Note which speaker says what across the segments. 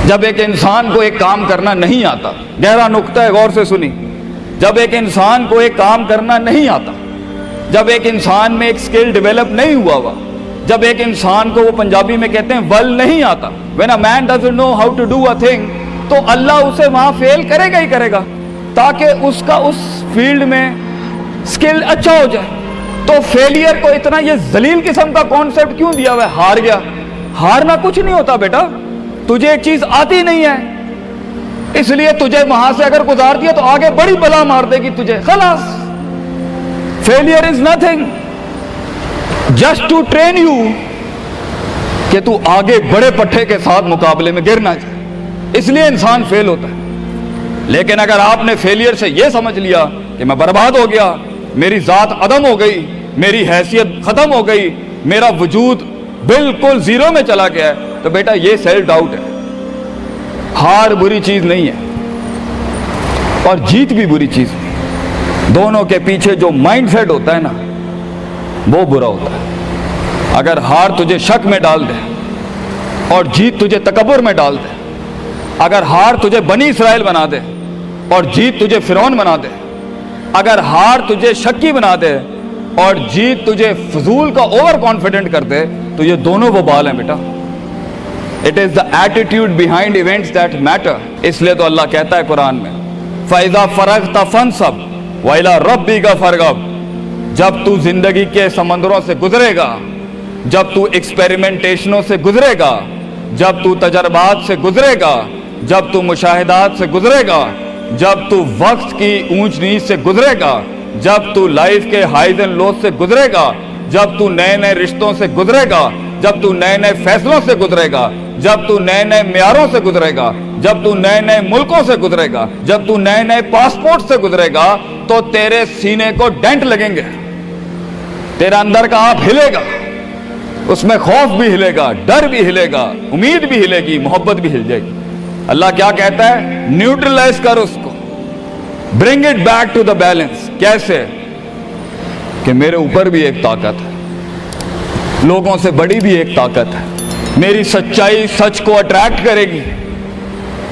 Speaker 1: جب ایک انسان کو ایک کام کرنا نہیں آتا، گہرا نقطہ ہے، غور سے سنی، جب ایک انسان کو ایک کام کرنا نہیں آتا، جب ایک انسان میں ایک سکل ڈیولپ نہیں ہوا، جب ایک انسان کو وہ پنجابی میں کہتے ہیں ول نہیں آتا، when a man doesn't know how to do a thing، تو اللہ اسے وہاں فیل کرے گا ہی کرے گا تاکہ اس کا اس فیلڈ میں سکل اچھا ہو جائے۔ تو فیلئر کو اتنا یہ ذلیل قسم کا کانسیپٹ کیوں دیا ہوا ہے؟ ہار گیا، ہارنا کچھ نہیں ہوتا بیٹا، تجھے ایک چیز آتی نہیں ہے اس لیے تجھے وہاں سے اگر گزار دیا تو آگے بڑی بلا مار دے گی تجھے، خلاص۔ Failure is nothing just to train you کہ تو آگے بڑے پٹھے کے ساتھ مقابلے میں گر نہ جائے، اس لیے انسان فیل ہوتا ہے۔ لیکن اگر آپ نے فیلئر سے یہ سمجھ لیا کہ میں برباد ہو گیا، میری ذات عدم ہو گئی، میری حیثیت ختم ہو گئی، میرا وجود بالکل زیرو میں چلا گیا ہے، تو بیٹا یہ سیلف ڈاؤٹ ہے۔ ہار بری چیز نہیں ہے اور جیت بھی بری چیز نہیں، دونوں کے پیچھے جو مائنڈ سیٹ ہوتا ہے نا وہ برا ہوتا ہے۔ اگر ہار تجھے شک میں ڈال دے اور جیت تجھے تکبر میں ڈال دے، اگر ہار تجھے بنی اسرائیل بنا دے اور جیت تجھے فرعون بنا دے، اگر ہار تجھے شکی بنا دے اور جیت تجھے فضول کا اوور کانفیڈنٹ کر دے، تو یہ دونوں وبال ہیں بیٹا۔ It is the attitude behind events that matter۔ اس لیے تو اللہ کہتا ہے قرآن میں فَإِذَا فَرَغْتَ فَانْصَبْ وَإِلَىٰ رَبِّكَ فَارْغَب۔ جب تو زندگی کے سمندروں سے گزرے گا، جب تو ایکسپیریمنٹیشنوں سے گزرے گا، جب تو تجربات سے گزرے گا، جب تو مشاہدات سے گزرے گا، جب تو وقت کی اونچ نیچ سے گزرے گا، جب تو لائف کے ہائیز اینڈ لوز سے گزرے گا، جب تو نئے نئے رشتوں سے گزرے گا، جب تو نئے نئے فیصلوں سے گزرے گا، جب تو نئے نئے معیاروں سے گزرے گا، جب تو نئے نئے ملکوں سے گزرے گا، جب تو نئے نئے پاسپورٹ سے گزرے گا، تو تیرے سینے کو ڈینٹ لگیں گے، تیرا اندر کا آپ ہلے گا، اس میں خوف بھی ہلے گا، ڈر بھی ہلے گا، امید بھی ہلے گی، محبت بھی ہل جائے گی۔ اللہ کیا کہتا ہے؟ نیوٹرلائز کر اس کو، bring it back to the balance. کیسے؟ کہ میرے اوپر بھی ایک طاقت ہے، لوگوں سے بڑی بھی ایک طاقت ہے، میری سچائی سچ کو اٹریکٹ کرے گی،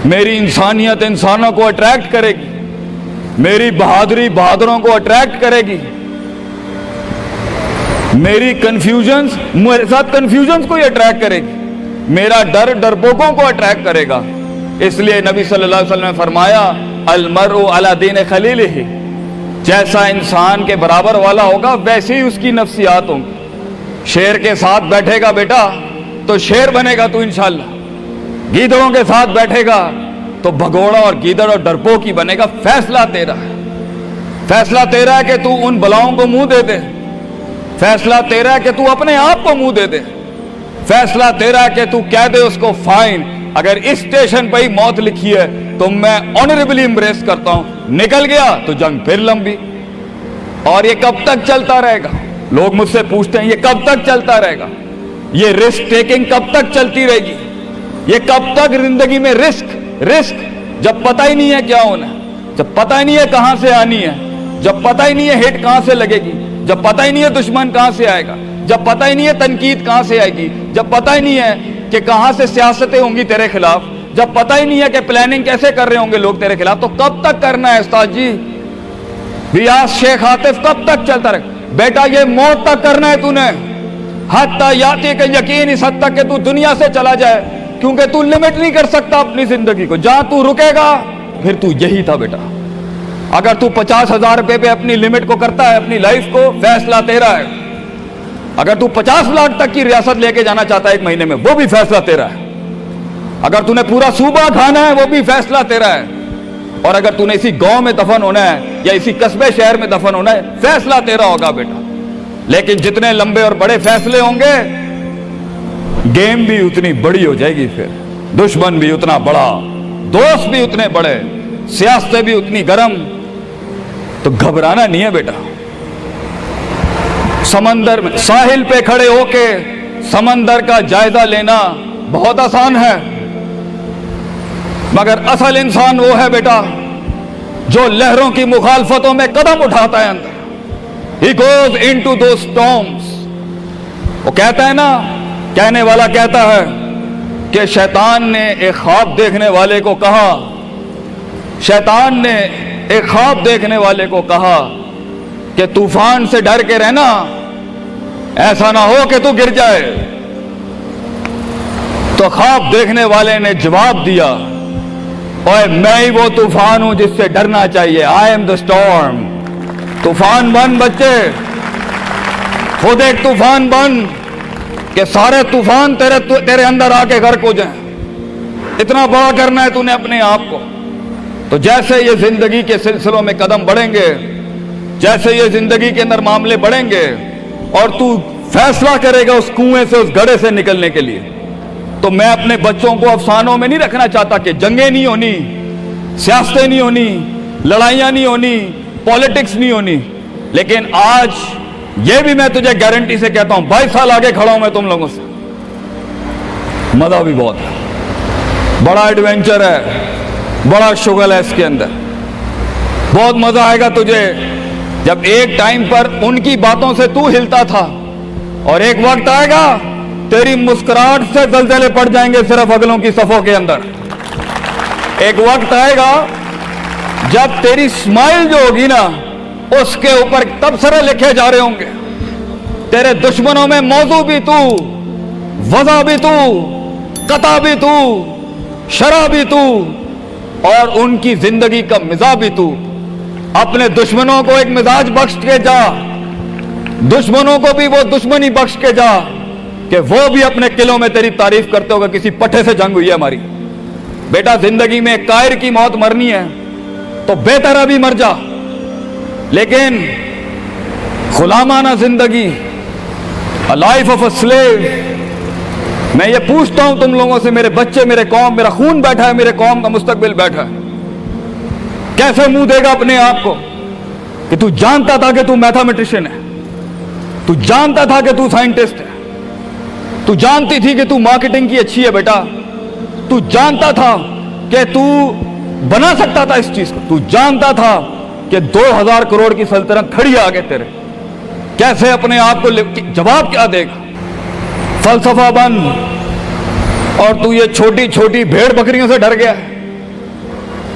Speaker 1: میری انسانیت انسانوں کو اٹریکٹ کرے گی، میری بہادری بہادروں کو اٹریکٹ کرے گی، میری کنفیوژنز میرے ساتھ کنفیوژنز کو ہی اٹریکٹ کرے گی، میرا ڈر ڈرپوکوں کو اٹریکٹ کرے گا۔ اس لیے نبی صلی اللہ علیہ وسلم نے فرمایا المرء علی دین خلیلہ، جیسا انسان کے برابر والا ہوگا ویسے ہی اس کی نفسیات ہوں گی۔ شیر کے ساتھ بیٹھے گا بیٹا تو شیر بنے گا تو انشاءاللہ، گیدڑوں کے ساتھ بیٹھے گا تو بھگوڑا اور گیدڑ اور ڈرپوک ہی بنے گا۔ فیصلہ تیرا ہے، فیصلہ تیرا ہے کہ تو ان بلاؤں کو منہ دے دے، فیصلہ تیرا ہے کہ تو اپنے آپ کو منہ دے دے، فیصلہ تیرا ہے کہ تو کہہ دے اس کو فائن، اگر اس اسٹیشن پہ ہی موت لکھی ہے تو میں آنریبلی امبریس کرتا ہوں، نکل گیا تو جنگ پھر لمبی۔ اور یہ کب تک چلتا رہے گا؟ لوگ مجھ سے پوچھتے ہیں یہ کب تک چلتا رہے گا؟ یہ رسک ٹیکنگ کب تک چلتی رہے گی؟ یہ کب تک زندگی میں رسک جب پتہ ہی نہیں ہے کیا ہونا ہے، جب پتہ ہی نہیں ہے کہاں سے آنی ہے، جب پتہ ہی نہیں ہے ہٹ کہاں سے لگے گی، جب پتہ ہی نہیں ہے دشمن کہاں سے آئے گا، جب پتہ ہی نہیں ہے تنقید کہاں سے آئے گی، جب پتہ ہی نہیں ہے کہ کہاں سے سیاستیں ہوں گی تیرے خلاف، جب پتہ ہی نہیں ہے کہ پلاننگ کیسے کر رہے ہوں گے لوگ تیرے خلاف، تو کب تک کرنا ہے استاد جی؟ ریاض شیخ عاطف کب تک چلتا رہے؟ بیٹا یہ موت تک کرنا ہے تو نے، حتی یاتی کہ یقین اس حد تک کہ تو دنیا سے چلا جائے، کیونکہ تو لمٹ نہیں کر سکتا اپنی زندگی کو، جہاں تو رکے گا پھر تو یہی تھا بیٹا۔ اگر تو 50,000 روپے پہ اپنی لمٹ کو کرتا ہے اپنی لائف کو، فیصلہ تیرا ہے۔ اگر تو 50 لاکھ تک کی ریاست لے کے جانا چاہتا ہے ایک مہینے میں، وہ بھی فیصلہ تیرا ہے۔ اگر تو نے پورا صوبہ کھانا ہے وہ بھی فیصلہ تیرا ہے۔ اور اگر تو نے اسی گاؤں میں دفن ہونا ہے یا اسی قصبے شہر میں دفن ہونا ہے، فیصلہ تیرا ہوگا بیٹا۔ لیکن جتنے لمبے اور بڑے فیصلے ہوں گے، گیم بھی اتنی بڑی ہو جائے گی، پھر دشمن بھی اتنا بڑا، دوست بھی اتنے بڑے، سیاستیں بھی اتنی گرم۔ تو گھبرانا نہیں ہے بیٹا۔ سمندر میں ساحل پہ کھڑے ہو کے سمندر کا جائزہ لینا بہت آسان ہے، مگر اصل انسان وہ ہے بیٹا جو لہروں کی مخالفتوں میں قدم اٹھاتا ہے اندر۔ He goes into those storms۔ وہ کہتا ہے نا، کہنے والا کہتا ہے کہ شیطان نے ایک خواب دیکھنے والے کو کہا، شیطان نے ایک خواب دیکھنے والے کو کہا کہ طوفان سے ڈر کے رہنا، ایسا نہ ہو کہ تو گر جائے۔ تو خواب دیکھنے والے نے جواب دیا، اوے میں ہی وہ طوفان ہوں جس سے ڈرنا چاہیے، آئی ایم دا اسٹارم۔ طوفان بن بچے، خود ایک طوفان بن کہ سارے طوفان تیرے اندر آ کے غرق ہو جائیں۔ اتنا بڑا کرنا ہے تو نے اپنے آپ کو۔ تو جیسے یہ زندگی کے سلسلوں میں قدم بڑھیں گے، جیسے یہ زندگی کے اندر معاملے بڑھیں گے اور تو فیصلہ کرے گا اس کنویں سے، اس گڑھے سے نکلنے کے لیے، تو میں اپنے بچوں کو افسانوں میں نہیں رکھنا چاہتا کہ جنگیں نہیں ہونی، سیاستیں نہیں ہونی، لڑائیاں نہیں ہونی، پالیٹکس نہیں ہونی، لیکن آج یہ بھی میں تجھے گارنٹی سے کہتا ہوں، 22 سال آگے کھڑا ہوں میں تم لوگوں سے، مزہ بھی بہت ہے، بڑا ایڈونچر ہے، بڑا شغل ہے اس کے اندر، بہت مزہ آئے گا تجھے جب ایک ٹائم پر ان کی باتوں سے تو ہلتا تھا اور ایک وقت آئے گا تیری مسکراہٹ سے زلزلے پڑ جائیں گے صرف اگلوں کی صفوں کے اندر۔ ایک وقت آئے گا جب تیری اسمائل جو ہوگی نا اس کے اوپر تبصرے لکھے جا رہے ہوں گے، تیرے دشمنوں میں موضوع بھی تو، وضع بھی تو، قطع بھی تو، شرح بھی تو، اور ان کی زندگی کا مزاج بھی تو۔ اپنے دشمنوں کو ایک مزاج بخش کے جا، دشمنوں کو بھی وہ دشمنی بخش کے جا کہ وہ بھی اپنے قلعوں میں تیری تعریف کرتے ہوگا کسی پٹھے سے جنگ ہوئی ہے ہماری۔ بیٹا زندگی میں کائر کی موت مرنی ہے تو بہتر ابھی مر جا، لیکن غلامانہ زندگی، a life of a slave، میں یہ پوچھتا ہوں تم لوگوں سے، میرے بچے، میرے قوم، میرا خون بیٹھا ہے، میرے قوم کا مستقبل بیٹھا ہے، کیسے منہ دے گا اپنے آپ کو کہ تو جانتا تھا کہ تو میتھمیٹیشین ہے، تو جانتا تھا کہ تو سائنٹسٹ ہے، تو جانتی تھی کہ تو مارکیٹنگ کی اچھی ہے بیٹا، تو جانتا تھا کہ تو بنا سکتا تھا اس چیز کو، تو جانتا تھا کہ 2000 کروڑ کی سلطنت کھڑی آگے تیرے، کیسے اپنے آپ کو جواب کیا دے گا؟ فلسفہ بن، اور تو یہ چھوٹی چھوٹی بھیڑ بکریوں سے ڈر گیا ہے،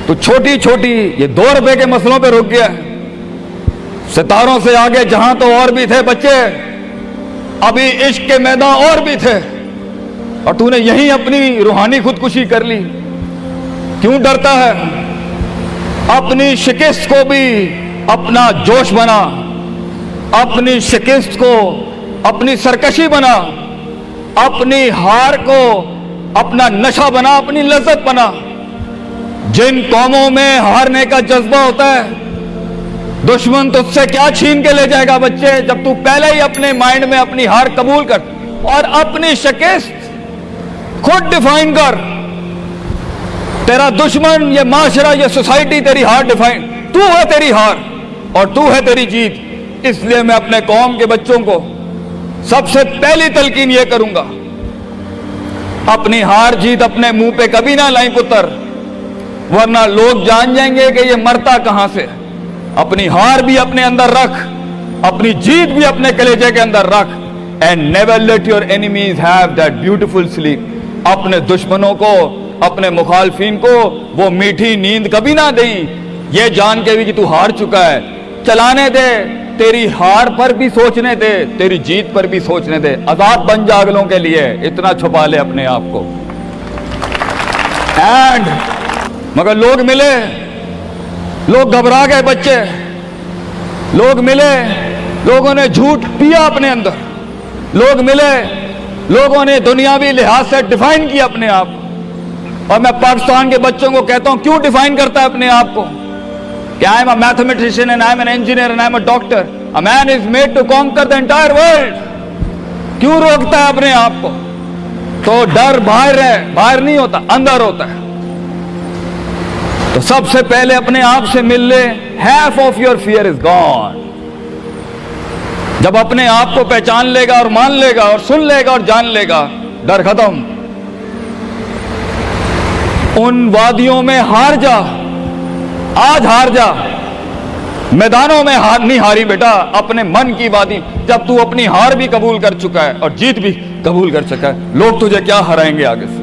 Speaker 1: تو چھوٹی چھوٹی یہ 2 روپے کے مسئلوں پہ رک گیا ہے۔ ستاروں سے آگے جہاں تو اور بھی تھے بچے، ابھی عشق کے میدان اور بھی تھے، اور تو نے یہیں اپنی روحانی خودکشی کر لی۔ کیوں ڈرتا ہے؟ اپنی شکست کو بھی اپنا جوش بنا، اپنی شکست کو اپنی سرکشی بنا، اپنی ہار کو اپنا نشہ بنا، اپنی لذت بنا۔ جن قوموں میں ہارنے کا جذبہ ہوتا ہے، دشمن تجھ سے کیا چھین کے لے جائے گا بچے، جب تو پہلے ہی اپنے مائنڈ میں اپنی ہار قبول کر اور اپنی شکست خود ڈیفائن کر۔ تیرا دشمن، یہ معاشرہ، یہ سوسائٹی تیری ہار ڈیفائن، تو ہے تیری ہار اور تو ہے تیری جیت۔ اس لیے میں اپنے قوم کے بچوں کو سب سے پہلی تلقین یہ کروں گا، اپنی ہار جیت اپنے منہ پہ کبھی نہ لائیں پتر، ورنہ لوگ جان جائیں گے کہ یہ مرتا کہاں سے۔ اپنی ہار بھی اپنے اندر رکھ، اپنی جیت بھی اپنے کلیجے کے اندر رکھ، and never let your enemies have that beautiful sleep۔ اپنے دشمنوں کو، اپنے مخالفین کو وہ میٹھی نیند کبھی نہ دیں، یہ جان کے بھی کہ تو ہار چکا ہے۔ چلانے دے، تیری ہار پر بھی سوچنے دے، تیری جیت پر بھی سوچنے دے۔ آزاد بن جا اگلوں کے لیے، اتنا چھپا لے اپنے آپ کو۔ اینڈ مگر لوگ ملے، لوگ گھبرا گئے بچے، لوگ ملے، لوگوں نے جھوٹ پیا اپنے اندر، لوگ ملے، لوگوں نے دنیاوی لحاظ سے ڈیفائن کیا اپنے آپ کو۔ اور میں پاکستان کے بچوں کو کہتا ہوں، کیوں ڈیفائن کرتا ہے اپنے آپ کو کہ I am a mathematician and I am an engineer and I am a doctor. A man is made to conquer the entire world. کیوں روکتا ہے اپنے آپ کو؟ تو ڈر باہر ہے، باہر نہیں ہوتا، اندر ہوتا ہے۔ تو سب سے پہلے اپنے آپ سے مل لے، half of your fear is gone۔ جب اپنے آپ کو پہچان لے گا اور مان لے گا اور سن لے گا اور جان لے گا، ڈر ختم۔ ان وادیوں میں ہار جا، آج ہار جا، میدانوں میں ہار نہیں ہاری بیٹا، اپنے من کی وادی۔ جب تو اپنی ہار بھی قبول کر چکا ہے اور جیت بھی قبول کر چکا ہے، لوگ تجھے کیا ہرائیں گے آگے سے؟